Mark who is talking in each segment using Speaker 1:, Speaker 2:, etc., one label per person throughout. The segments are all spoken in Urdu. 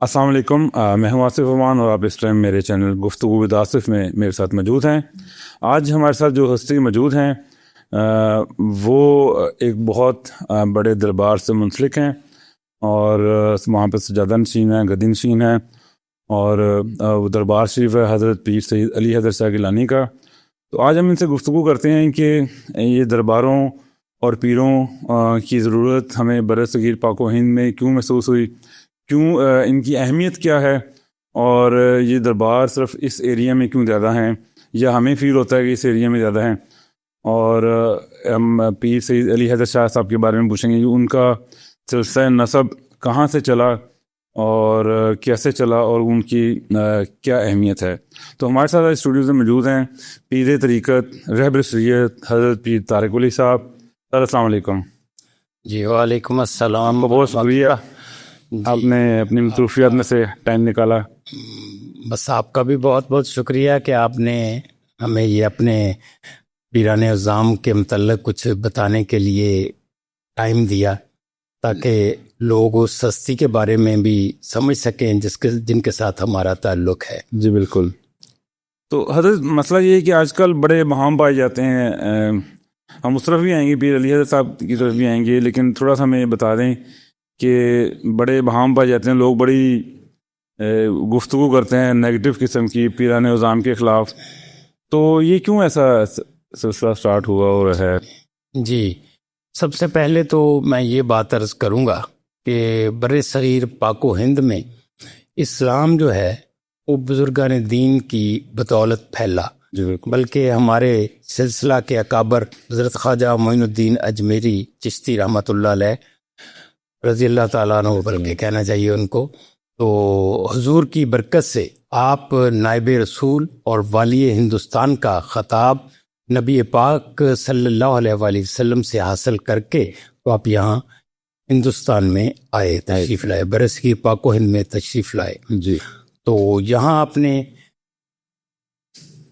Speaker 1: السلام علیکم، میں ہوں آصف امان اور آپ اس ٹائم میرے چینل گفتگو ود آصف میں میرے ساتھ موجود ہیں۔ آج ہمارے ساتھ جو ہستی موجود ہیں وہ ایک بہت بڑے دربار سے منسلک ہیں اور وہاں پہ سجادہ نشین ہیں، گدی نشین ہیں، اور وہ دربار شریف ہے حضرت پیر سید علی حیدر شاہ گیلانی کا۔ تو آج ہم ان سے گفتگو کرتے ہیں کہ یہ درباروں اور پیروں کی ضرورت ہمیں برصغیر پاک و ہند میں کیوں محسوس ہوئی، کیوں ان کی اہمیت کیا ہے، اور یہ دربار صرف اس ایریا میں کیوں زیادہ ہیں یا ہمیں فیل ہوتا ہے کہ اس ایریا میں زیادہ ہیں۔ اور ہم پیر سید علی حیدر شاہ صاحب کے بارے میں پوچھیں گے کہ ان کا سلسلہ نسب کہاں سے چلا اور کیسے چلا اور ان کی کیا اہمیت ہے۔ تو ہمارے ساتھ اسٹوڈیو میں موجود ہیں پیر طریقت رہبر شریعت حضرت پیر طارق ولی صاحب۔ سر السلام علیکم۔
Speaker 2: جی وعلیکم السلام۔
Speaker 1: بہت شکریہ، آپ نے اپنی مصروفیات میں سے ٹائم نکالا۔
Speaker 2: بس آپ کا بھی بہت بہت شکریہ کہ آپ نے ہمیں یہ اپنے پیران اعظام کے متعلق کچھ بتانے کے لیے ٹائم دیا تاکہ لوگ اس ہستی کے بارے میں بھی سمجھ سکیں جن کے ساتھ ہمارا تعلق ہے۔
Speaker 1: جی بالکل۔ تو حضرت مسئلہ یہ ہے کہ آج کل بڑے مہام پائے جاتے ہیں، ہم اس طرف بھی آئیں گے، پیر علی حضرت صاحب کی طرف بھی آئیں گے، لیکن تھوڑا سا ہمیں بتا دیں کہ بڑے مہام پائے جاتے ہیں، لوگ بڑی گفتگو کرتے ہیں نیگیٹو قسم کی پیران اعظام کے خلاف، تو یہ کیوں ایسا سلسلہ سٹارٹ ہوا اور ہے؟
Speaker 2: جی، سب سے پہلے تو میں یہ بات عرض کروں گا کہ بر صغیر پاک و ہند میں اسلام جو ہے وہ بزرگان دین کی بدولت پھیلا، بلکہ ہمارے سلسلہ کے اکابر حضرت خواجہ معین الدین اجمیری چشتی رحمۃ اللہ علیہ رضی اللہ تعالیٰ عنہ بلکہ کہنا چاہیے ان کو، تو حضور کی برکت سے آپ نائب رسول اور والی ہندوستان کا خطاب نبی پاک صلی اللہ علیہ وآلہ وسلم سے حاصل کر کے تو آپ یہاں ہندوستان میں آئے، تشریف لائے، برصغیر پاک و ہند میں تشریف لائے۔
Speaker 1: جی،
Speaker 2: تو یہاں آپ نے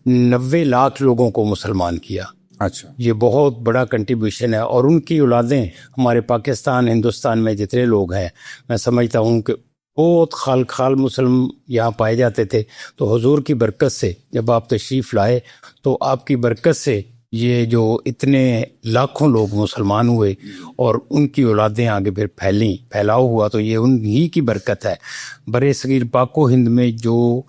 Speaker 2: 90 لاکھ لوگوں کو مسلمان کیا۔
Speaker 1: اچھا،
Speaker 2: یہ بہت بڑا کنٹریبیوشن ہے، اور ان کی اولادیں ہمارے پاکستان ہندوستان میں جتنے لوگ ہیں، میں سمجھتا ہوں کہ بہت خال مسلم یہاں پائے جاتے تھے۔ تو حضور کی برکت سے جب آپ تشریف لائے تو آپ کی برکت سے یہ جو اتنے لاکھوں لوگ مسلمان ہوئے اور ان کی اولادیں آگے پھر پھیلاؤ ہوا، تو یہ ان ہی کی برکت ہے۔ برصغیر پاک و ہند میں جو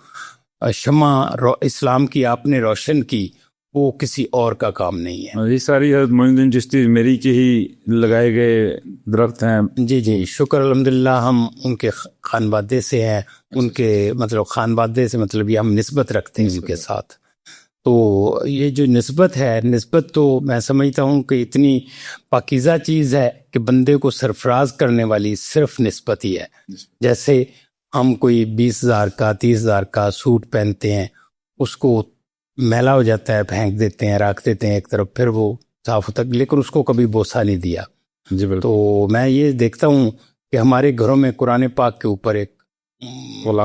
Speaker 2: شمع اسلام کی آپ نے روشن کی، وہ کسی اور کا کام نہیں ہے۔
Speaker 1: یہ ساری حضرت معین الدین چشتی میری کے ہی لگائے گئے درخت ہیں۔
Speaker 2: جی شکر الحمدللہ، ہم ان کے خانوادے سے ہیں، ان کے خانوادے سے مطلب یہ ہم نسبت رکھتے ہیں ان کے ساتھ۔ تو یہ جو نسبت تو میں سمجھتا ہوں کہ اتنی پاکیزہ چیز ہے کہ بندے کو سرفراز کرنے والی صرف نسبت ہی ہے۔ جیسے ہم کوئی 20,000 کا 30,000 کا سوٹ پہنتے ہیں، اس کو میلا ہو جاتا ہے، پھینک دیتے ہیں، رکھ دیتے ہیں ایک طرف، پھر وہ صاف ہوتا ہے، لیکن اس کو کبھی بوسہ نہیں دیا۔
Speaker 1: جی بالکل۔
Speaker 2: تو میں یہ دیکھتا ہوں کہ ہمارے گھروں میں قرآن پاک کے اوپر ایک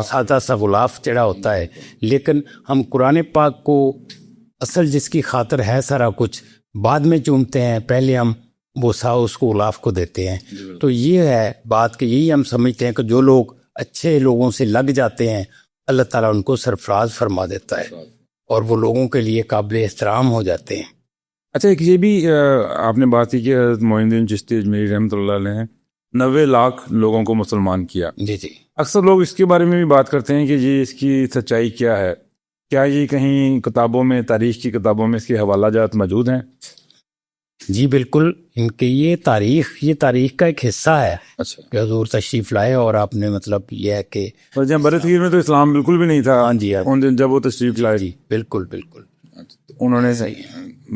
Speaker 2: سادہ سا غلاف چڑھا ہوتا ہے، لیکن ہم قرآن پاک کو اصل جس کی خاطر ہے سارا کچھ بعد میں چومتے ہیں، پہلے ہم بوسہ اس کو غلاف کو دیتے ہیں۔ تو یہ ہے بات کہ یہی ہم سمجھتے ہیں کہ جو لوگ اچھے لوگوں سے لگ جاتے ہیں، اللہ تعالیٰ ان کو سرفراز فرما دیتا ہے اور وہ لوگوں کے لیے قابل احترام ہو جاتے ہیں۔
Speaker 1: اچھا، ایک یہ بھی آپ نے بات کی کہ حضرت معین الدین چشتی اجمیری رحمۃ اللہ علیہ نے 90 لاکھ لوگوں کو مسلمان کیا۔
Speaker 2: جی
Speaker 1: اکثر لوگ اس کے بارے میں بھی بات کرتے ہیں کہ جی اس کی سچائی کیا ہے، کیا یہ کہیں کتابوں میں، تاریخ کی کتابوں میں اس کے حوالہ جات موجود ہیں؟
Speaker 2: جی بالکل، ان کے یہ تاریخ کا ایک حصہ ہے۔
Speaker 1: اچھا،
Speaker 2: کہ حضور تشریف لائے اور آپ نے مطلب یہ ہے کہ
Speaker 1: برصغیر میں تو اسلام بالکل بھی نہیں تھا۔
Speaker 2: ہاں جی،
Speaker 1: ان دن جب وہ تشریف لائے،
Speaker 2: جی بالکل
Speaker 1: انہوں نے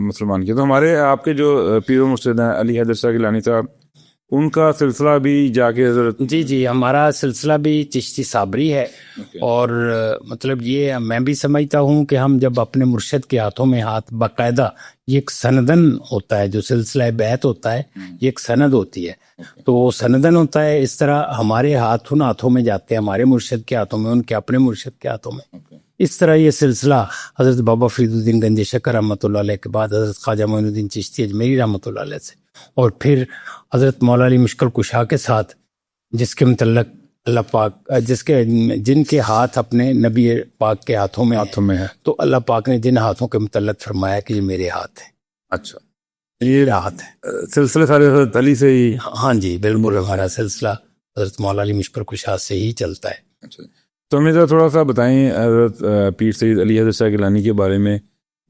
Speaker 1: مسلمان کیا۔ تو ہمارے آپ کے جو پیر و مرشد ہیں علی حیدر شاہ گیلانی صاحب، ان کا سلسلہ بھی جا کے حضرت
Speaker 2: جی ہمارا سلسلہ بھی چشتی صابری ہے۔ اور مطلب یہ میں بھی سمجھتا ہوں کہ ہم جب اپنے مرشد کے ہاتھوں میں ہاتھ باقاعدہ، یہ ایک سندن ہوتا ہے، جو سلسلہ بیعت ہوتا ہے یہ ایک سند ہوتی ہے، تو وہ سندن ہوتا ہے، اس طرح ہمارے ہاتھوں میں جاتے ہیں، ہمارے مرشد کے ہاتھوں میں، ان کے اپنے مرشد کے ہاتھوں میں۔ اس طرح یہ سلسلہ حضرت بابا فرید الدین گنج شکر رحمۃ اللہ علیہ کے بعد حضرت خواجہ معین الدین چشتی اجمیری رحمۃ اللہ علیہ سے، اور پھر حضرت مولا علی مشکل کشا کے ساتھ، جس کے متعلق اللہ پاک جن کے ہاتھ اپنے نبی پاک کے ہاتھوں میں
Speaker 1: ہے.
Speaker 2: تو اللہ پاک نے جن ہاتھوں کے متعلق فرمایا کہ یہ میرے ہاتھ ہیں.
Speaker 1: اچھا,
Speaker 2: یہ ہاتھ ہے.
Speaker 1: سلسلے سارے حضرت علی سے ہی.
Speaker 2: ہاں جی بالکل, ہمارا سلسلہ حضرت مولا علی مشکل کشا سے ہی چلتا ہے.
Speaker 1: اچھا, تو ہمیں ذرا تھوڑا سا بتائیں حضرت پیر سید علی حضرت شاہ گیلانی کے بارے میں,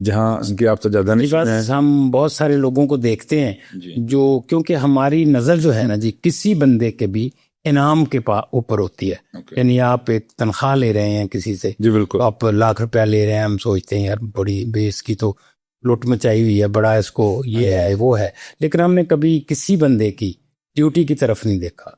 Speaker 1: جہاں ان کے آپ سے زیادہ نہیں ہیں.
Speaker 2: ہم بہت سارے لوگوں کو دیکھتے ہیں جو, کیونکہ ہماری نظر جو ہے نا جی کسی بندے کے بھی انعام کے اوپر ہوتی ہے. یعنی آپ ایک تنخواہ لے رہے ہیں کسی سے,
Speaker 1: جی بالکل,
Speaker 2: آپ ₹1,00,000 لے رہے ہیں, ہم سوچتے ہیں یار بڑی بے اس کی تو لوٹ مچائی ہوئی ہے, بڑا اس کو یہ ہے وہ ہے, لیکن ہم نے کبھی کسی بندے کی ڈیوٹی کی طرف نہیں دیکھا.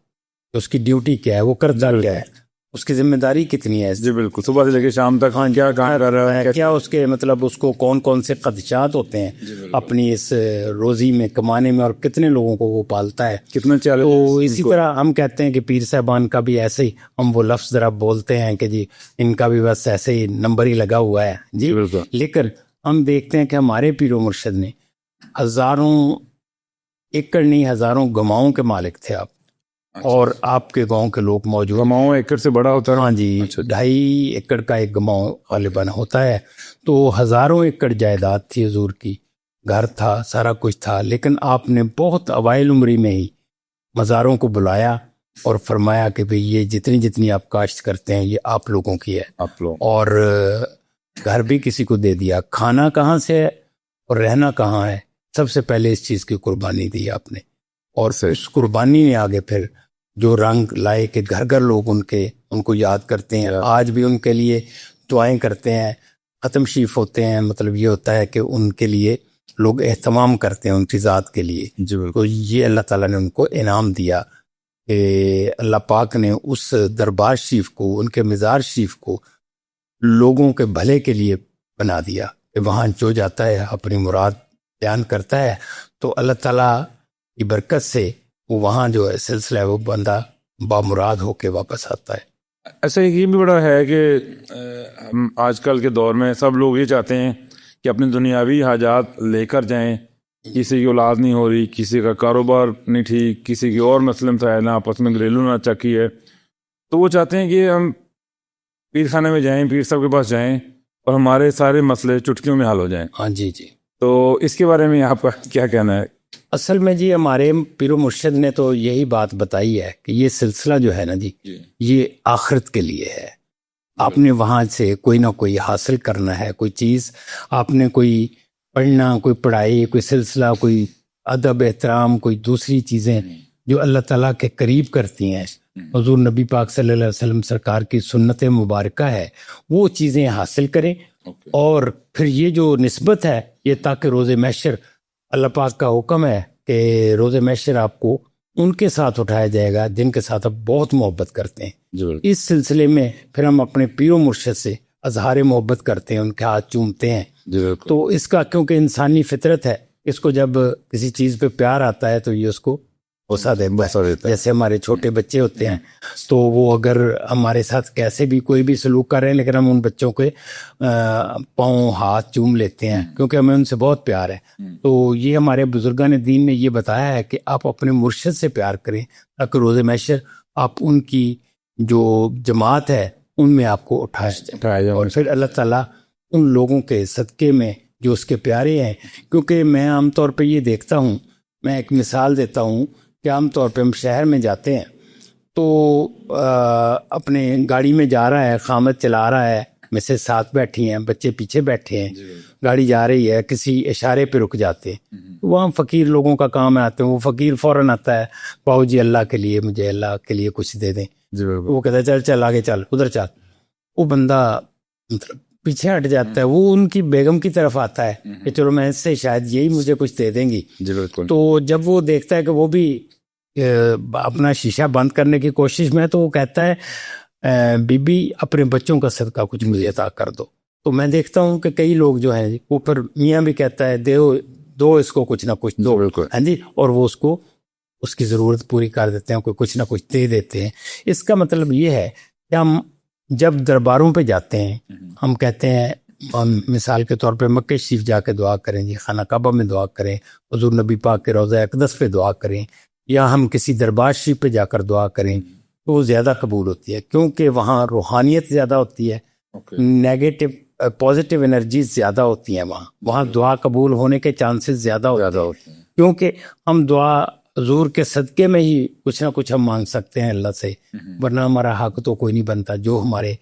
Speaker 2: اس کی ڈیوٹی کیا ہے, وہ کرتا کیا ہے, اس کی ذمہ داری کتنی ہے.
Speaker 1: جی بالکل, صبح سے لے کے شام تک کیا کہاں کر رہا ہے,
Speaker 2: کیا اس کے مطلب اس کو کون کون سے خدشات ہوتے ہیں اپنی اس روزی میں کمانے میں, اور کتنے لوگوں کو وہ پالتا ہے,
Speaker 1: کتنا چل.
Speaker 2: تو اسی طرح ہم کہتے ہیں کہ پیر صاحبان کا بھی ایسے ہی, ہم وہ لفظ ذرا بولتے ہیں کہ جی ان کا بھی بس ایسے ہی نمبر ہی لگا ہوا ہے جی. لیکن ہم دیکھتے ہیں کہ ہمارے پیر و مرشد نے ہزاروں ایکڑ نہیں ہزاروں گماؤں کے مالک تھے آپ, اور آپ کے گاؤں کے لوگ موجود.
Speaker 1: گماؤں ایکڑ سے بڑا ہوتا ہے.
Speaker 2: ہاں جی, 2.5 ایکڑ کا ایک گماؤں غالباً ہوتا ہے. تو ہزاروں ایکڑ جائیداد تھی حضور کی, گھر تھا, سارا کچھ تھا, لیکن آپ نے بہت اوائل عمری میں ہی مزاروں کو بلایا اور فرمایا کہ بھئی یہ جتنی آپ کاشت کرتے ہیں یہ آپ لوگوں کی ہے,
Speaker 1: آپ لوگ,
Speaker 2: اور گھر بھی کسی کو دے دیا. کھانا کہاں سے ہے اور رہنا کہاں ہے, سب سے پہلے اس چیز کی قربانی دی آپ نے, اور اس قربانی نے آگے پھر جو رنگ لائے کہ گھر گھر لوگ ان کو یاد کرتے ہیں, آج بھی ان کے لیے دعائیں کرتے ہیں, ختم شریف ہوتے ہیں, مطلب یہ ہوتا ہے کہ ان کے لیے لوگ اہتمام کرتے ہیں ان کی ذات کے لیے. تو یہ اللہ تعالیٰ نے ان کو انعام دیا کہ اللہ پاک نے اس دربار شریف کو, ان کے مزار شریف کو لوگوں کے بھلے کے لیے بنا دیا کہ وہاں جو جاتا ہے اپنی مراد بیان کرتا ہے, تو اللہ تعالیٰ کی برکت سے وہ وہاں جو ہے سلسلہ ہے وہ بندہ بامراد ہو کے واپس آتا ہے.
Speaker 1: ایسا یہ بھی بڑا ہے کہ ہم آج کل کے دور میں سب لوگ یہ چاہتے ہیں کہ اپنی دنیاوی حاجات لے کر جائیں. کسی کی اولاد نہیں ہو رہی, کسی کا کاروبار نہیں ٹھیک, کسی کی اور مسئلے مسائل نہ, آپس میں گھریلو نہ چکی ہے, تو وہ چاہتے ہیں کہ ہم پیر خانے میں جائیں, پیر صاحب کے پاس جائیں اور ہمارے سارے مسئلے چٹکیوں میں حل ہو جائیں.
Speaker 2: ہاں جی جی.
Speaker 1: تو اس کے بارے میں آپ کا کیا کہنا ہے؟
Speaker 2: اصل میں جی ہمارے پیر و مرشد نے تو یہی بات بتائی ہے کہ یہ سلسلہ جو ہے نا جی یہ آخرت کے لیے ہے. آپ نے وہاں سے کوئی نہ کوئی حاصل کرنا ہے, کوئی چیز آپ نے کوئی پڑھنا, کوئی پڑھائی, کوئی سلسلہ, کوئی ادب احترام, کوئی دوسری چیزیں جو اللہ تعالیٰ کے قریب کرتی ہیں. حضور نبی پاک صلی اللہ علیہ وسلم سرکار کی سنت مبارکہ ہے, وہ چیزیں حاصل کریں. اور پھر یہ جو نسبت ہے یہ تاکہ روز محشر اللہ پاک کا حکم ہے کہ روز محشر آپ کو ان کے ساتھ اٹھایا جائے گا جن کے ساتھ آپ بہت محبت کرتے ہیں. اس سلسلے میں پھر ہم اپنے پیر و مرشد سے اظہار محبت کرتے ہیں, ان کے ہاتھ چومتے ہیں. تو اس کا کیونکہ انسانی فطرت ہے, اس کو جب کسی چیز پہ پیار آتا ہے تو یہ اس کو غصہ دیتا ہے. جیسے ہمارے چھوٹے بچے ہوتے ہیں تو وہ اگر ہمارے ساتھ کیسے بھی کوئی بھی سلوک کر رہے ہیں لیکن ہم ان بچوں کے پاؤں ہاتھ چوم لیتے ہیں کیونکہ ہمیں ان سے بہت پیار ہے. تو یہ ہمارے بزرگان دین نے یہ بتایا ہے کہ آپ اپنے مرشد سے پیار کریں تاکہ روز محشر آپ ان کی جو جماعت ہے ان میں آپ کو اٹھائے اور پھر اللہ تعالیٰ ان لوگوں کے صدقے میں جو اس کے پیارے ہیں. کیونکہ میں عام طور پہ یہ دیکھتا ہوں, میں ایک مثال دیتا ہوں کہ عام طور پہ ہم شہر میں جاتے ہیں تو اپنے گاڑی میں جا رہا ہے, خامد چلا رہا ہے, مسز ساتھ بیٹھی ہیں, بچے پیچھے بیٹھے ہیں, گاڑی جا رہی ہے, کسی اشارے پہ رک جاتے ہیں. وہاں فقیر لوگوں کا کام آتے ہیں, وہ فقیر فوراً آتا ہے, باؤ جی اللہ کے لیے مجھے اللہ کے لیے کچھ دے دیں. وہ کہتا ہے چل چل آگے چل, ادھر چل. وہ بندہ مطلب پیچھے ہٹ جاتا ہے, وہ ان کی بیگم کی طرف آتا ہے کہ چلو میں اس سے شاید یہی مجھے کچھ دے دیں گی. تو جب وہ دیکھتا ہے کہ وہ بھی اپنا شیشہ بند کرنے کی کوشش میں, تو وہ کہتا ہے بی بی اپنے بچوں کا صدقہ کچھ مجھے عطا کر دو. تو میں دیکھتا ہوں کہ کئی لوگ جو ہیں وہ پھر میاں بھی کہتا ہے دو اس کو کچھ نہ کچھ دو, ہاں جی, اور وہ اس کو اس کی ضرورت پوری کر دیتے ہیں, کوئی کچھ نہ کچھ دے دیتے ہیں. اس کا مطلب یہ ہے کہ ہم جب درباروں پہ جاتے ہیں ہم کہتے ہیں, مثال کے طور پہ مکہ شریف جا کے دعا کریں جی, خانہ کعبہ میں دعا کریں, حضور نبی پاک کے روضہ اقدس پہ دعا کریں, یا ہم کسی دربار شریف پہ جا کر دعا کریں, تو وہ زیادہ قبول ہوتی ہے، کیونکہ وہاں روحانیت زیادہ ہوتی ہے، نیگیٹو پازیٹیو انرجیز زیادہ ہوتی ہیں، وہاں دعا قبول ہونے کے چانسز زیادہ ہوتے ہیں، کیونکہ ہم دعا حضور کے صدقے میں ہی کچھ نہ کچھ ہم مانگ سکتے ہیں اللہ سے، ورنہ ہمارا حق تو کوئی نہیں بنتا. جو ہمارے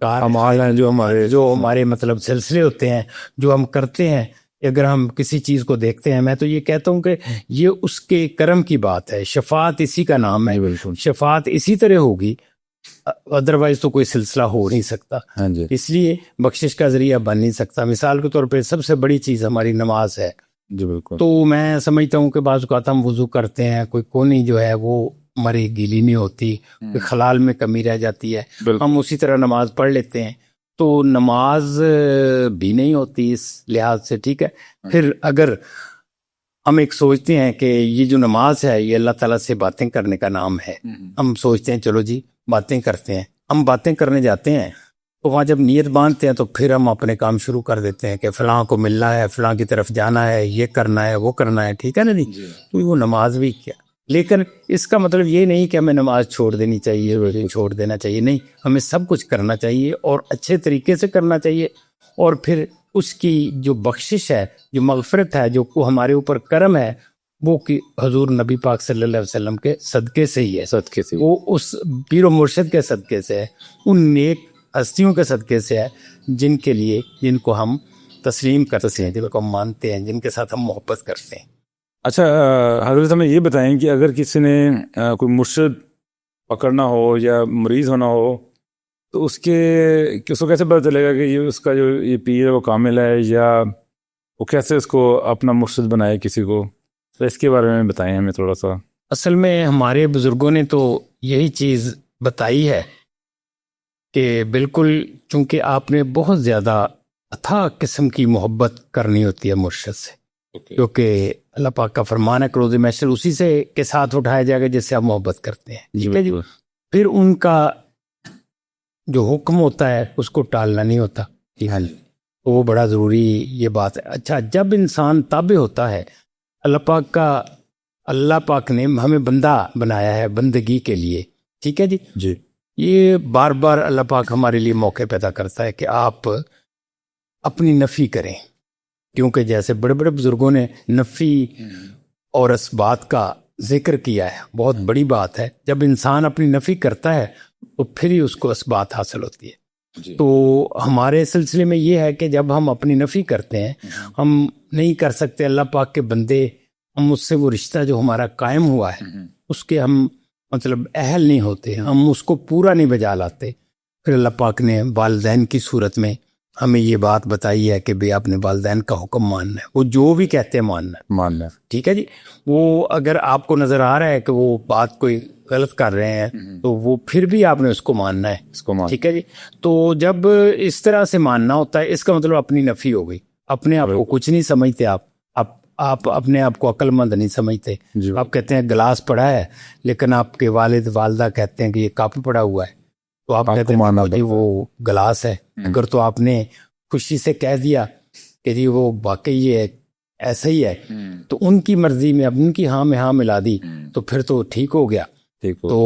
Speaker 2: جو ہمارے مطلب سلسلے ہوتے ہیں جو ہم کرتے ہیں، اگر ہم کسی چیز کو دیکھتے ہیں، میں تو یہ کہتا ہوں کہ یہ اس کے کرم کی بات ہے، شفاعت اسی کا نام ہے، شفاعت اسی طرح ہوگی، ادروائز تو کوئی سلسلہ ہو نہیں سکتا. اس لیے بخشش کا ذریعہ بن نہیں سکتا. مثال کے طور پہ سب سے بڑی چیز ہماری نماز ہے.
Speaker 1: جی بالکل.
Speaker 2: تو میں سمجھتا ہوں کہ بعض اوقات ہم وضو کرتے ہیں، کوئی کونی جو ہے وہ ہماری گیلی نہیں ہوتی، کوئی خلال میں کمی رہ جاتی ہے، ہم اسی طرح نماز پڑھ لیتے ہیں، تو نماز بھی نہیں ہوتی اس لحاظ سے. ٹھیک ہے، پھر اگر ہم ایک سوچتے ہیں کہ یہ جو نماز ہے یہ اللہ تعالیٰ سے باتیں کرنے کا نام ہے، ہم سوچتے ہیں چلو جی باتیں کرتے ہیں، ہم باتیں کرنے جاتے ہیں تو وہاں جب نیت باندھتے ہیں تو پھر ہم اپنے کام شروع کر دیتے ہیں کہ فلاں کو ملنا ہے، فلاں کی طرف جانا ہے، یہ کرنا ہے، وہ کرنا ہے. ٹھیک ہے نا جی؟ تو وہ نماز بھی کیا، لیکن اس کا مطلب یہ نہیں کہ ہمیں نماز چھوڑ دینی چاہیے، چھوڑ دینا چاہیے، نہیں، ہمیں سب کچھ کرنا چاہیے اور اچھے طریقے سے کرنا چاہیے. اور پھر اس کی جو بخشش ہے، جو مغفرت ہے، جو ہمارے اوپر کرم ہے، وہ کہ حضور نبی پاک صلی اللہ علیہ وسلم کے صدقے سے ہی ہے، صدقے سے، وہ اس پیر و مرشد کے صدقے سے ہے، ان نیک ہستیوں کے صدقے سے ہے جن کو ہم تسلیم کرتے ہیں، جن کو ہم مانتے ہیں، جن کے ساتھ ہم محبت کرتے ہیں.
Speaker 1: اچھا حضرت ہمیں یہ بتائیں کہ اگر کسی نے کوئی مرشد پکڑنا ہو یا مریض ہونا ہو تو اس کو کیسے پتہ چلے گا کہ یہ اس کا جو یہ پیر ہے وہ کامل ہے، یا وہ کیسے اس کو اپنا مرشد بنائے کسی کو؟ تو اس کے بارے میں بتائیں ہمیں تھوڑا سا.
Speaker 2: اصل میں ہمارے بزرگوں نے تو یہی چیز بتائی ہے کہ بالکل، چونکہ آپ نے بہت زیادہ اتھا قسم کی محبت کرنی ہوتی ہے مرشد سے، کیونکہ اللہ پاک کا فرمان ہے کہ روز محشر اسی سے کے ساتھ اٹھایا جائے گا جس سے آپ محبت کرتے ہیں. ٹھیک ہے جی؟ پھر ان کا جو حکم ہوتا ہے اس کو ٹالنا نہیں ہوتا. ہاں جی، تو وہ بڑا ضروری یہ بات ہے. اچھا، جب انسان تابع ہوتا ہے اللہ پاک نے ہمیں بندہ بنایا ہے بندگی کے لیے. ٹھیک ہے جی؟ یہ بار بار اللہ پاک ہمارے لیے موقع پیدا کرتا ہے کہ آپ اپنی نفی کریں، کیونکہ جیسے بڑے بڑے بزرگوں نے نفی اور اثبات کا ذکر کیا ہے، بہت بڑی بات ہے. جب انسان اپنی نفی کرتا ہے تو پھر ہی اس کو اثبات حاصل ہوتی ہے. تو ہمارے سلسلے میں یہ ہے کہ جب ہم اپنی نفی کرتے ہیں، ہم نہیں کر سکتے اللہ پاک کے بندے، ہم اس سے وہ رشتہ جو ہمارا قائم ہوا ہے اس کے ہم مطلب اہل نہیں ہوتے، ہم اس کو پورا نہیں بجا لاتے. پھر اللہ پاک نے والدین کی صورت میں ہمیں یہ بات بتائی ہے کہ بھئی آپ نے والدین کا حکم ماننا ہے، وہ جو بھی کہتے ہیں ماننا ہے. ٹھیک ہے جی؟ وہ اگر آپ کو نظر آ رہا ہے کہ وہ بات کوئی غلط کر رہے ہیں تو وہ پھر بھی آپ نے اس کو ماننا ہے. ٹھیک ہے جی؟ تو جب اس طرح سے ماننا ہوتا ہے، اس کا مطلب اپنی نفی ہو گئی، اپنے آپ کو کچھ نہیں سمجھتے، آپ اپنے آپ کو عقل مند نہیں سمجھتے. آپ کہتے ہیں گلاس پڑا ہے، لیکن آپ کے والد والدہ کہتے ہیں کہ یہ کپ پڑا ہوا ہے، تو آپ کہتے ہیں جی وہ گلاس ہے. اگر تو آپ نے خوشی سے کہہ دیا کہ جی وہ واقعی یہ ایسا ہی ہے، تو ان کی مرضی میں اب ان کی ہاں میں ہاں ملا دی تو پھر تو ٹھیک ہو گیا، تو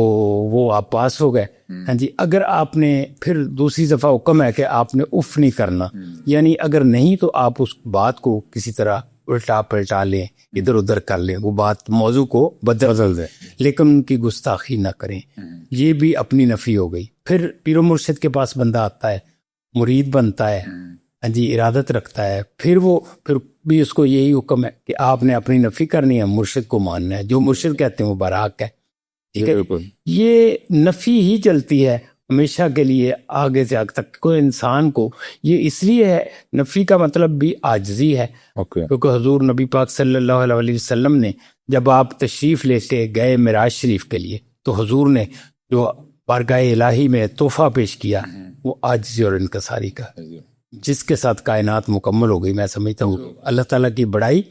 Speaker 2: وہ آپ پاس ہو گئے. ہاں جی، اگر آپ نے پھر دوسری دفعہ حکم ہے کہ آپ نے اف نہیں کرنا، یعنی اگر نہیں تو آپ اس بات کو کسی طرح الٹا پلٹا لیں، ادھر ادھر کر لیں، وہ بات موضوع کو بدل دیں، لیکن ان کی گستاخی نہ کریں. یہ بھی اپنی نفی ہو گئی. پھر پیر و مرشد کے پاس بندہ آتا ہے، مرید بنتا ہے، ہاں جی، ارادت رکھتا ہے، پھر بھی اس کو یہی حکم ہے کہ آپ نے اپنی نفی کرنی ہے، مرشد کو ماننا ہے، جو مرشد کہتے ہیں وہ برحق ہے. ٹھیک ہے؟ یہ نفی ہی چلتی ہے ہمیشہ کے لیے آگے سے آگے تک. کوئی انسان کو یہ اس لیے ہے، نفی کا مطلب بھی عاجزی ہے، کیونکہ حضور نبی پاک صلی اللہ علیہ وسلم نے جب آپ تشریف لیتے گئے معراج شریف کے لیے تو حضور نے جو بارگاہ الہی میں تحفہ پیش کیا وہ عاجزی اور انکساری کا، جس کے ساتھ کائنات مکمل ہو گئی. میں سمجھتا ہوں اللہ تعالیٰ کی بڑائی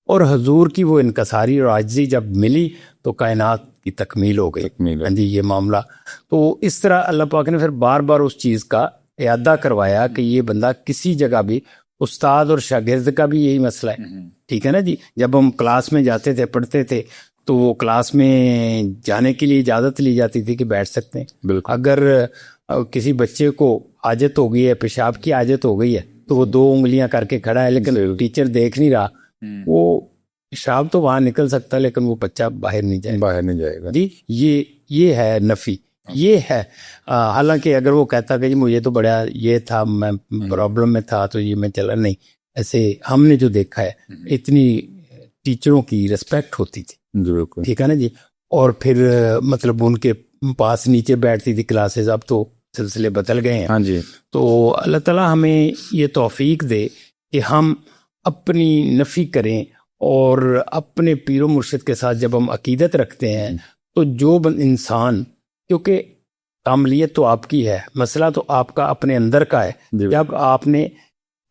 Speaker 2: اور حضور کی وہ انکساری اور عاجزی جب ملی تو کائنات کی تکمیل ہو گئی. ہاں جی، یہ معاملہ. تو اس طرح اللہ پاک نے پھر بار بار اس چیز کا اعادہ کروایا کہ یہ بندہ کسی جگہ بھی، استاد اور شاگرد کا بھی یہی مسئلہ ہے. ٹھیک ہے نا جی؟ جب ہم کلاس میں جاتے تھے، پڑھتے تھے، تو وہ کلاس میں جانے کے لیے اجازت لی جاتی تھی کہ بیٹھ سکتے ہیں.
Speaker 1: بالکل.
Speaker 2: اگر کسی بچے کو حاجت ہو گئی ہے, پیشاب کی حاجت ہو گئی ہے, تو وہ 2 انگلیاں کر کے کھڑا ہے, لیکن ٹیچر دیکھ نہیں رہا, وہ پیشاب تو وہاں نکل سکتا ہے لیکن وہ بچہ باہر نہیں جائے گا. جی یہ ہے نفی, یہ ہے. حالانکہ اگر وہ کہتا کہ جی مجھے تو بڑا یہ تھا, میں پرابلم میں تھا تو یہ میں چلا نہیں, ایسے ہم نے جو دیکھا ہے اتنی ٹیچروں کی ریسپیکٹ ہوتی تھی. ٹھیک ہے نا جی. اور پھر مطلب ان کے پاس نیچے بیٹھتی تھی کلاسز. اب تو سلسلے بدل گئے ہیں.
Speaker 1: ہاں جی.
Speaker 2: تو اللہ تعالیٰ ہمیں یہ توفیق دے کہ ہم اپنی نفی کریں, اور اپنے پیر و مرشد کے ساتھ جب ہم عقیدت رکھتے ہیں تو جو انسان, کیونکہ کاملیت تو آپ کی ہے, مسئلہ تو آپ کا اپنے اندر کا ہے. جب آپ نے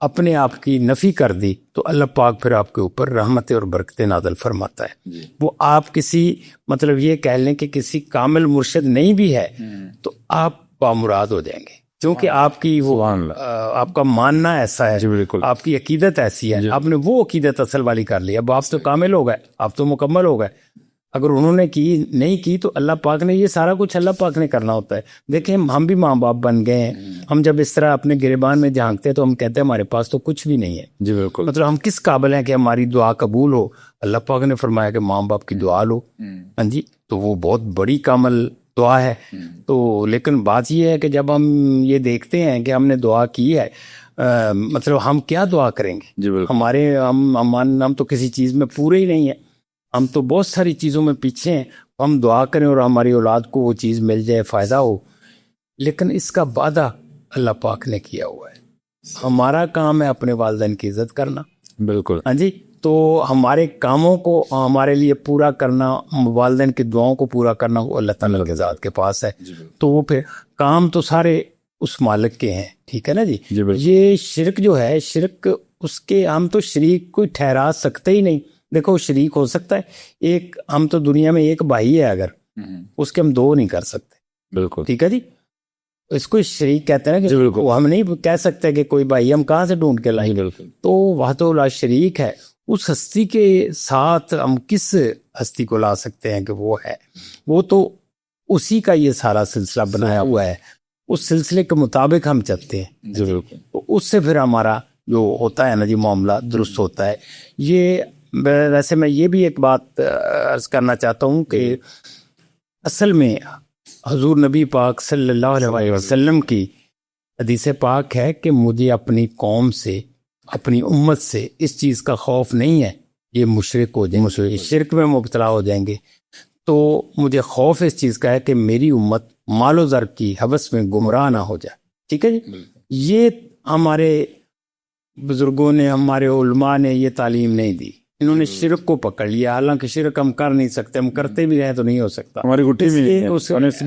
Speaker 2: اپنے آپ کی نفی کر دی تو اللہ پاک پھر آپ کے اوپر رحمتیں اور برکتیں نازل فرماتا ہے. وہ آپ کسی مطلب یہ کہہ لیں کہ کسی کامل مرشد نہیں بھی ہے تو آپ بامراد ہو جائیں گے, کیونکہ آپ کی وہ آپ کا ماننا ایسا ہے, آپ کی عقیدت ایسی ہے, آپ نے وہ عقیدت اصل والی کر لی. اب آپ تو کامل ہو گئے, آپ تو مکمل ہو گئے. اگر انہوں نے نہیں کی تو اللہ پاک نے, یہ سارا کچھ اللہ پاک نے کرنا ہوتا ہے. دیکھیں ہم بھی ماں باپ بن گئے ہیں, ہم جب اس طرح اپنے گریبان میں جھانکتے ہیں تو ہم کہتے ہیں ہمارے پاس تو کچھ بھی نہیں ہے.
Speaker 1: جی بالکل.
Speaker 2: مطلب ہم کس قابل ہیں کہ ہماری دعا قبول ہو؟ اللہ پاک نے فرمایا کہ ماں باپ کی دعا لو. ہاں جی, تو وہ بہت بڑی کامل دعا ہے. تو لیکن بات یہ ہے کہ جب ہم یہ دیکھتے ہیں کہ ہم نے دعا کی ہے, مطلب ہم کیا دعا کریں گے؟ ہمارے ہم تو کسی چیز میں پورے ہی نہیں ہیں, ہم تو بہت ساری چیزوں میں پیچھے ہیں. ہم دعا کریں اور ہماری اولاد کو وہ چیز مل جائے, فائدہ ہو, لیکن اس کا وعدہ اللہ پاک نے کیا ہوا ہے. ہمارا کام ہے اپنے والدین کی عزت کرنا. بالکل. ہاں جی, تو ہمارے کاموں کو ہمارے لیے پورا کرنا, والدین کی دعاؤں کو پورا کرنا وہ اللہ تعالیٰ کے ذات کے پاس ہے. تو وہ پھر کام تو سارے اس مالک کے ہیں. ٹھیک ہے نا جی. یہ شرک جو ہے, شرک اس کے ہم تو شریک کوئی ٹھہرا سکتے ہی نہیں. دیکھو شریک ہو سکتا ہے ایک, ہم تو دنیا میں ایک بھائی ہے, اگر اس کے ہم 2 نہیں کر سکتے. بالکل. ٹھیک ہے جی, اس کو شریک کہتے ہیں نا کہ وہ ہم نہیں کہہ سکتے کہ کوئی بھائی ہم کہاں سے ڈھونڈ کے لائیں. تو وحدہ لا شریک ہے, اس ہستی کے ساتھ ہم کس ہستی کو لا سکتے ہیں کہ وہ ہے, وہ تو اسی کا یہ سارا سلسلہ بنایا ہوا ہے, اس سلسلے کے مطابق ہم چلتے ہیں. تو اس سے پھر ہمارا جو ہوتا ہے نا جی معاملہ درست ہوتا ہے. یہ ویسے میں یہ بھی ایک بات عرض کرنا چاہتا ہوں کہ اصل میں حضور نبی پاک صلی اللہ علیہ وسلم کی حدیث پاک ہے کہ مجھے اپنی قوم سے, اپنی امت سے اس چیز کا خوف نہیں ہے یہ مشرک ہو جائیں گے, شرک میں مبتلا ہو جائیں گے. تو مجھے خوف اس چیز کا ہے کہ میری امت مال و زر کی ہوس میں گمراہ نہ ہو جائے. ٹھیک ہے جی. یہ ہمارے بزرگوں نے, ہمارے علماء نے یہ تعلیم نہیں دی. انہوں نے شرک کو پکڑ لیا, حالانکہ شرک ہم کر نہیں سکتے, ہم کرتے بھی رہے تو نہیں ہو سکتا. ہماری گٹھی بھی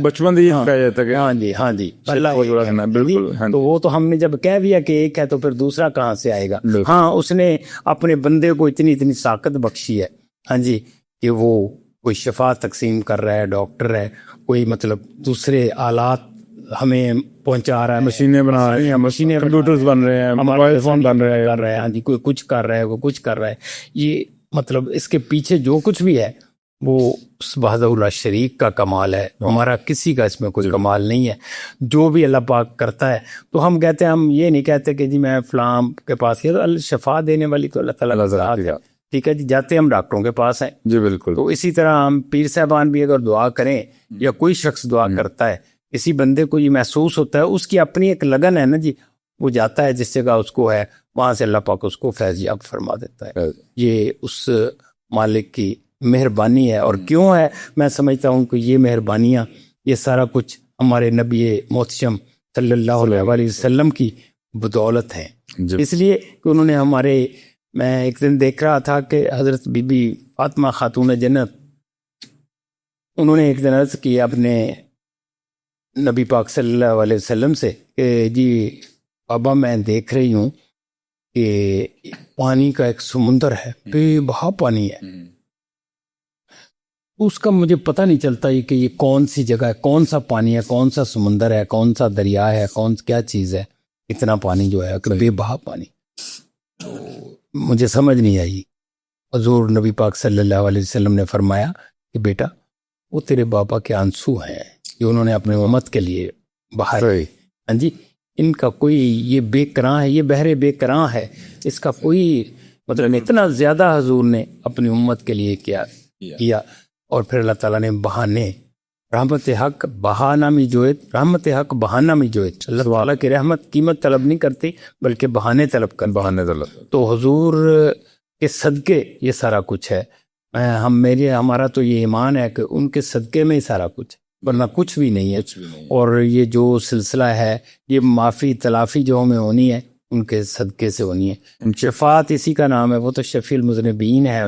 Speaker 2: بچپن سے کہا جاتا ہے. ہاں جی, ہاں جی, بالکل. تو وہ تو ہم نے جب کہہ دیا کہ ایک ہے تو پھر دوسرا کہاں سے آئے گا. ہاں, اس نے اپنے بندے کو اتنی طاقت بخشی ہے, ہاں جی, کہ وہ کوئی شفا تقسیم کر رہا ہے, ڈاکٹر ہے, کوئی مطلب دوسرے آلات ہمیں پہنچا رہا ہے, مشینیں بنا رہے ہیں, مشینیں, کمپیوٹرز بن رہے ہیں, موبائل فون بن رہے ہیں, ہاں جی, کوئی کچھ کر رہا ہے, کوئی کچھ کر رہا ہے. یہ مطلب اس کے پیچھے جو کچھ بھی ہے وہ اس وحدہ لا شریک کا کمال ہے. ہمارا کسی کا اس میں کوئی کمال نہیں ہے. جو بھی اللہ پاک کرتا ہے تو ہم کہتے ہیں, ہم یہ نہیں کہتے کہ جی میں فلاں کے پاس گیا, تو شفا دینے والی تو اللہ تعالیٰ ذات ہے. ٹھیک ہے جی. جاتے ہم ڈاکٹروں کے پاس ہیں. جی بالکل. تو اسی طرح ہم پیر صاحبان بھی اگر دعا کریں یا کوئی شخص دعا کرتا ہے, کسی بندے کو یہ محسوس ہوتا ہے, اس کی اپنی ایک لگن ہے نا جی, وہ جاتا ہے جس جگہ اس کو ہے, وہاں سے اللہ پاک اس کو فیض یاب فرما دیتا ہے. یہ اس مالک کی مہربانی ہے. اور کیوں ہے؟ میں سمجھتا ہوں کہ یہ مہربانیاں, یہ سارا کچھ ہمارے نبی محتشم صلی اللہ علیہ وسلم کی بدولت ہیں. اس لیے کہ انہوں نے ہمارے, میں ایک دن دیکھ رہا تھا کہ حضرت بی بی فاطمہ خاتون جنت, انہوں نے ایک دن عرض کی اپنے نبی پاک صلی اللہ علیہ وسلم سے کہ جی بابا میں دیکھ رہی ہوں کہ پانی کا ایک سمندر ہے, بے بہا پانی ہے, اس کا مجھے پتہ نہیں چلتا کہ یہ کون سی جگہ ہے, کون سا پانی ہے, کون سا سمندر ہے, کون سا دریا ہے, کیا چیز ہے, اتنا پانی جو ہے بے بہا پانی. تو مجھے سمجھ نہیں آئی. حضور نبی پاک صلی اللہ علیہ وسلم نے فرمایا کہ بیٹا وہ تیرے بابا کے آنسو ہیں جو انہوں نے اپنے امت کے لیے بہائے. ہاں جی، ان کا کوئی یہ بے کراں ہے، یہ بحر بے کراں ہے، اس کا کوئی مطلب اتنا زیادہ حضور نے اپنی امت کے لیے کیا. اور پھر اللہ تعالیٰ نے بہانے رحمت حق بہانہ میں جویت، رحمت حق بہانہ میں جویت. اللہ تعالیٰ کی رحمت قیمت طلب نہیں کرتی بلکہ بہانے طلب کرتی.
Speaker 1: بہانے طلب.
Speaker 2: تو حضور کے صدقے یہ سارا کچھ ہے. ہمارا تو یہ ایمان ہے کہ ان کے صدقے میں ہی سارا کچھ، ورنہ کچھ بھی نہیں ہے. اور یہ جو سلسلہ ہے، یہ معافی تلافی جو ہمیں ہونی ہے ان کے صدقے سے ہونی ہے. شفاعت اسی کا نام ہے، وہ تو شفیع المذنبین ہے.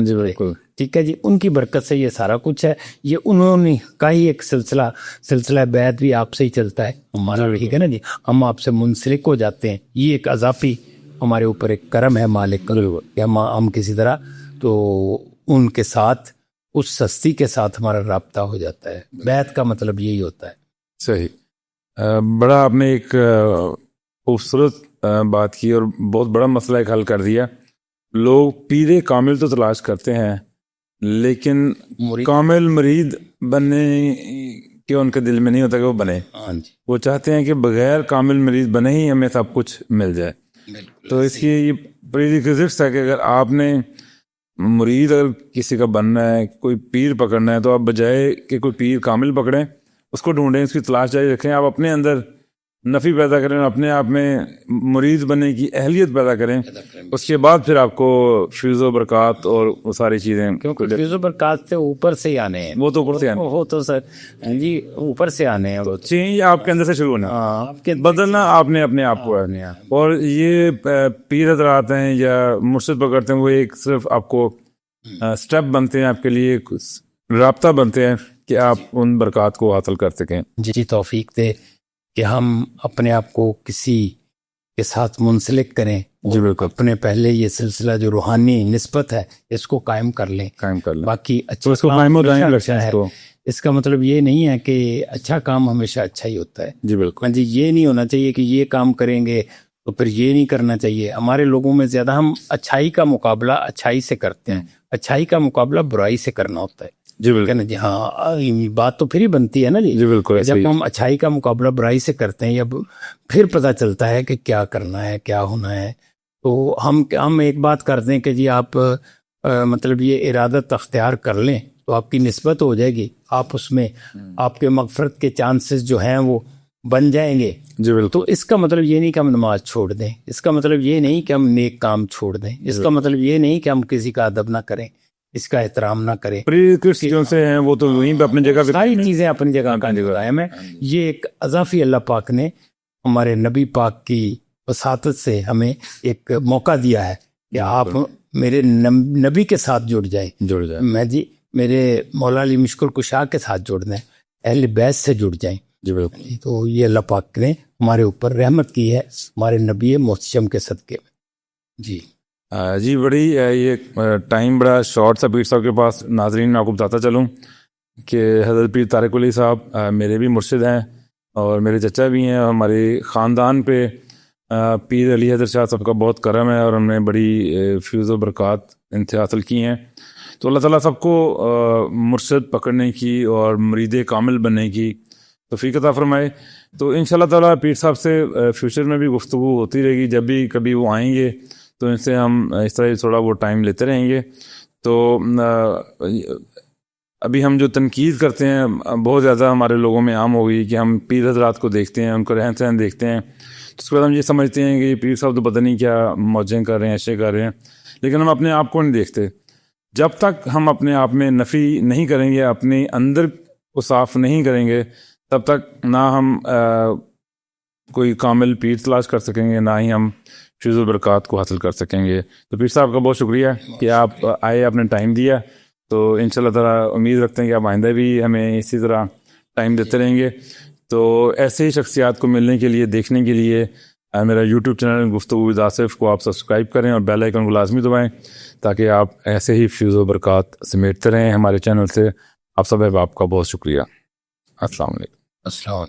Speaker 2: ٹھیک ہے جی، ان کی برکت سے یہ سارا کچھ ہے. یہ انہوں نے کا ہی ایک سلسلہ بیعت بھی آپ سے ہی چلتا ہے ہمارا. ٹھیک ہے نا جی، ہم آپ سے منسلک ہو جاتے ہیں. یہ ایک اضافی ہمارے اوپر ایک کرم ہے مالک کا کہ ہم کسی طرح تو ان کے ساتھ اس ہستی کے ساتھ ہمارا رابطہ ہو جاتا ہے. بیعت کا مطلب یہی ہوتا ہے.
Speaker 1: صحیح. بڑا آپ نے ایک خوبصورت بات کی اور بہت بڑا مسئلہ ایک حل کر دیا. لوگ پیر کامل تو تلاش کرتے ہیں لیکن کامل مرید بننے کے ان کے دل میں نہیں ہوتا کہ وہ بنے. وہ چاہتے ہیں کہ بغیر کامل مرید بنے ہی ہمیں سب کچھ مل جائے. تو اس کی یہ پریریکوزٹس ہے کہ اگر آپ نے مرید اگر کسی کا بننا ہے، کوئی پیر پکڑنا ہے، تو آپ بجائے کہ کوئی پیر کامل پکڑیں، اس کو ڈھونڈیں، اس کی تلاش جاری رکھیں. آپ اپنے اندر نفی پیدا کریں، اپنے آپ میں مرید بننے کی اہلیت پیدا کریں. اس کے بعد پھر آپ کو فیض و برکات اور وہ ساری چیزیں،
Speaker 2: کیونکہ فیض و برکات سے اوپر سے ہی آنے ہیں.
Speaker 1: وہ تو اوپر سے آنے،
Speaker 2: وہ تو سر جی اوپر سے آنے ہیں.
Speaker 1: چینج آپ کے اندر سے شروع ہونا، بدلنا آپ نے اپنے آپ کو ہے. اور یہ پیر حضرات ہیں یا مرشد پکڑتے ہیں، وہ ایک صرف آپ کو سٹیپ بنتے ہیں، آپ کے لیے رابطہ بنتے ہیں کہ آپ ان برکات کو حاصل کر سکیں.
Speaker 2: جی توفیق دے کہ ہم اپنے آپ کو کسی کے ساتھ منسلک کریں.
Speaker 1: جی بالکل.
Speaker 2: اپنے پہلے یہ سلسلہ جو روحانی نسبت ہے اس کو قائم کر لیں. باقی اچھا ہے. اس کا مطلب یہ نہیں ہے کہ اچھا کام ہمیشہ اچھا ہی ہوتا ہے.
Speaker 1: جی بالکل.
Speaker 2: جی یہ نہیں ہونا چاہیے کہ یہ کام کریں گے تو پھر یہ نہیں کرنا چاہیے. ہمارے لوگوں میں زیادہ ہم اچھائی کا مقابلہ اچھائی سے کرتے ہیں، اچھائی کا مقابلہ برائی سے کرنا ہوتا ہے.
Speaker 1: جی بالکل.
Speaker 2: جی ہاں، بات تو پھر ہی بنتی ہے نا جی.
Speaker 1: جی بالکل.
Speaker 2: جب ہم اچھائی کا مقابلہ برائی سے کرتے ہیں، اب پھر پتہ چلتا ہے کہ کیا کرنا ہے، کیا ہونا ہے. تو ہم ایک بات کرتے ہیں کہ جی آپ مطلب یہ ارادت اختیار کر لیں تو آپ کی نسبت ہو جائے گی، آپ اس میں آپ کے مغفرت کے چانسز جو ہیں وہ بن جائیں گے.
Speaker 1: جی بالکل.
Speaker 2: تو اس کا مطلب یہ نہیں کہ ہم نماز چھوڑ دیں، اس کا مطلب یہ نہیں کہ ہم نیک کام چھوڑ دیں، اس کا مطلب یہ نہیں کہ ہم کسی کا ادب نہ کریں، اس کا احترام نہ کریں.
Speaker 1: جو سے ہیں وہ تو وہیں پہ اپنی جگہ پہ
Speaker 2: ساری چیزیں اپنی جگہ قائم ہے. یہ ایک اضافی اللہ پاک نے ہمارے نبی پاک کی وساطت سے ہمیں ایک موقع دیا ہے کہ آپ میرے نبی کے ساتھ جڑ جائیں. میں جی میرے مولا علی مشکل کشا کے ساتھ جڑ دیں، اہل بیت سے جڑ جائیں.
Speaker 1: جی بالکل.
Speaker 2: تو یہ اللہ پاک نے ہمارے اوپر رحمت کی ہے ہمارے نبی محتشم کے صدقے میں. جی
Speaker 1: جی بڑی یہ ٹائم بڑا شارٹ سا پیر صاحب کے پاس. ناظرین میں آپ کو بتاتا چلوں کہ حضرت پیر طارق علی صاحب میرے بھی مرشد ہیں اور میرے چچا بھی ہیں. ہمارے خاندان پہ پیر علی حیدر شاہ صاحب کا بہت کرم ہے اور ہم نے بڑی فیض و برکات ان سے حاصل کی ہیں. تو اللہ تعالیٰ سب کو مرشد پکڑنے کی اور مرید کامل بننے کی توفیق عطا فرمائے. تو انشاءاللہ تعالیٰ پیر صاحب سے فیوچر میں بھی گفتگو ہوتی رہے گی. جب بھی کبھی وہ آئیں گے تو ان سے ہم اس طرح تھوڑا وہ ٹائم لیتے رہیں گے. تو ابھی ہم جو تنقید کرتے ہیں بہت زیادہ ہمارے لوگوں میں عام ہو گئی کہ ہم پیر حضرات کو دیکھتے ہیں، ان کو رہن سہن دیکھتے ہیں، تو اس کے بعد ہم یہ سمجھتے ہیں کہ یہ پیر صاحب تو پتہ نہیں کیا موجیں کر رہے ہیں، ایسے کر رہے ہیں، لیکن ہم اپنے آپ کو نہیں دیکھتے. جب تک ہم اپنے آپ میں نفی نہیں کریں گے، اپنے اندر کو صاف نہیں کریں گے، تب تک نہ ہم کوئی کامل پیر تلاش کر سکیں گے، نہ ہی ہم فیض و برکات کو حاصل کر سکیں گے. تو پیر صاحب کا بہت شکریہ کہ آپ آئے، آپ نے ٹائم دیا. تو انشاءاللہ تعالیٰ امید رکھتے ہیں کہ آپ آئندہ بھی ہمیں اسی طرح ٹائم دیتے رہیں گے. تو ایسے ہی شخصیات کو ملنے کے لیے، دیکھنے کے لیے میرا یوٹیوب چینل گفتگو ود آصف کو آپ سبسکرائب کریں اور بیل آئیکن کو لازمی دبائیں تاکہ آپ ایسے ہی فیض و برکات سمیٹتے رہیں ہمارے چینل سے. آپ سب آپ کا بہت شکریہ. السلام علیکم.
Speaker 2: السلام علیکم.